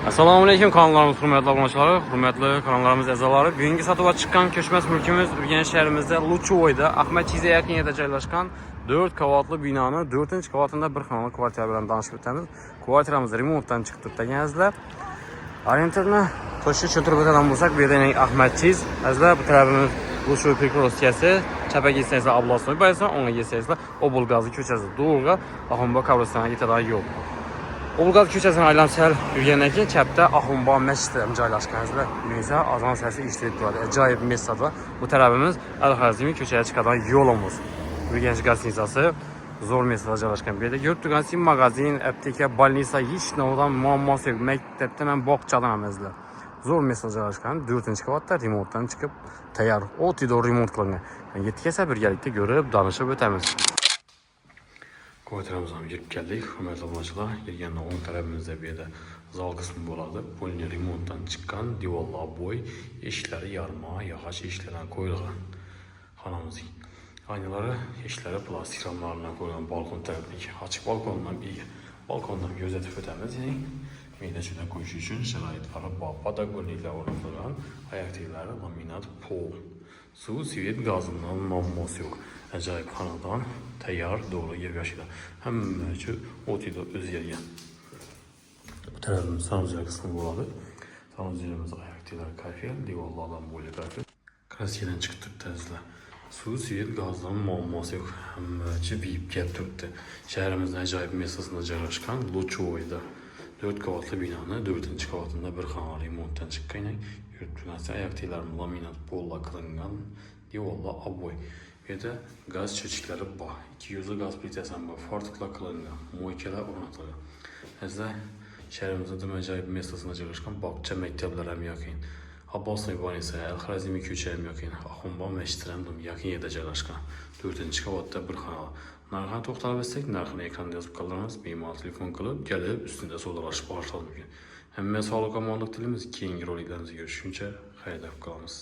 Assalomu alaykum kanallarımız, hurmatli obunachilar, hurmatli kanallarımız a'zolari. Bugungi sotuvga chiqqan ko'chmas mulkimiz Urganch shahrimizda Luchovoyda Ahmadchiyga yaqin yerda joylashgan 4 qavatli binoni 4-qavatida bir xonali kvartira bilan tanishib o'tamiz. Kvartiramiz remontdan chiqib turibdi azizlar. Orientirni to'shib tushuntirib o'tadigan bo'lsak, bu yerda Ahmadchiy azizlar, bu tarafimiz Luchovoy Prikroskasi, chapaga esa Ablosnoy baysa, o'ngga esa Obolgazi ko'chasi, Do'rga, Ahombo qabristoniga yetadigan yo'l. Obolgaz ko'chasini aylanib yurgandan keyin chapda Ahombo masjidi joylashganizlar. Esa azon sasi eshitib turadi. Ajoyib masjid. Bu tarafimiz Al-Xazimiy ko'chaga chiqadigan yo'limiz. Urganch gazetasi zo'r masjidda joylashgan. Bu yerda ko'rib turganingiz magazin, apteka, bolnitsa hech nima muammosi yo'q. Maktabdan ham bog'chadan ham azizlar. Zo'r masjidda joylashgan. 4-qavatda remontdan chiqib tayyor. O'tida remont qilingan. Yetkazsa birgalikda ko'rib, danishib o'tamiz. Kvartiramizga kirib keldik. Hurmatli obunachilar, kelganda o'ng tarafimizda bu yerda zal qismi bo'ladi. Polni remontdan chiqqan, devorlar bo'y, eshiklari yarma, yog'och eshiklardan qo'yilgan. Xonamizning oynalari, eshiklari plastik ramlardan qo'yilgan. Balkon tarafdagi ochiq balkondan balkondan kuzatib o'tamiz. Meydachilar qo'yish uchun sharoitlari bor. Podagonliklar o'rnatilgan, oyoq teglari laminat pol. Suv, svet, gazdan muammosi yo'q. Ajoyib xonadon, tayyor, doğru yer yaşaydı. Hamma uchun o'tida o'zgargan. Bu tarafimiz sanuzlar qismi bo'ladi. Sanuzlarimiz oyoq teglari kafel, devorlardan bo'li kafel. Kraskadan chiqib turibdi azizlar. Suv, svet, gazdan muammosi yo'q. Hamma uchun biyib kelib turibdi. Shahrimizning ajoyib masjidida joylashgan Luchovoyda 4 qavatli binoni 4-qavatida bir xonali remontdan chiqqan. Yurib turgansa oyoq teglari laminat polla qilingan, devorlar obvoy. Bu yerda gaz cho'chiklari bor. 200 gaz plitasi bor. Fortiklar qilingan, moykalar o'rnatilgan. Azizlar, shahrimizda ajoyib masjidida joylashgan bog'cha, maktablar ham yo'qin. Abbosnoy baysa, Al-Xazimiy ko'cha ham yo'qin. Ahombo masjidi ham yaqin yerda joylashgan. 4-qavatda bir xonali. Narxini to'xtalib o'tsak, narxini ekranda yozib qoldiramiz. Bemalol telefon qilib, kelib ustida savdolashib olishingiz mumkin. Hamma sog'lik omonlik tilimiz. Keyingi roliklarimizda ko'rishguncha xayrlab qolamiz.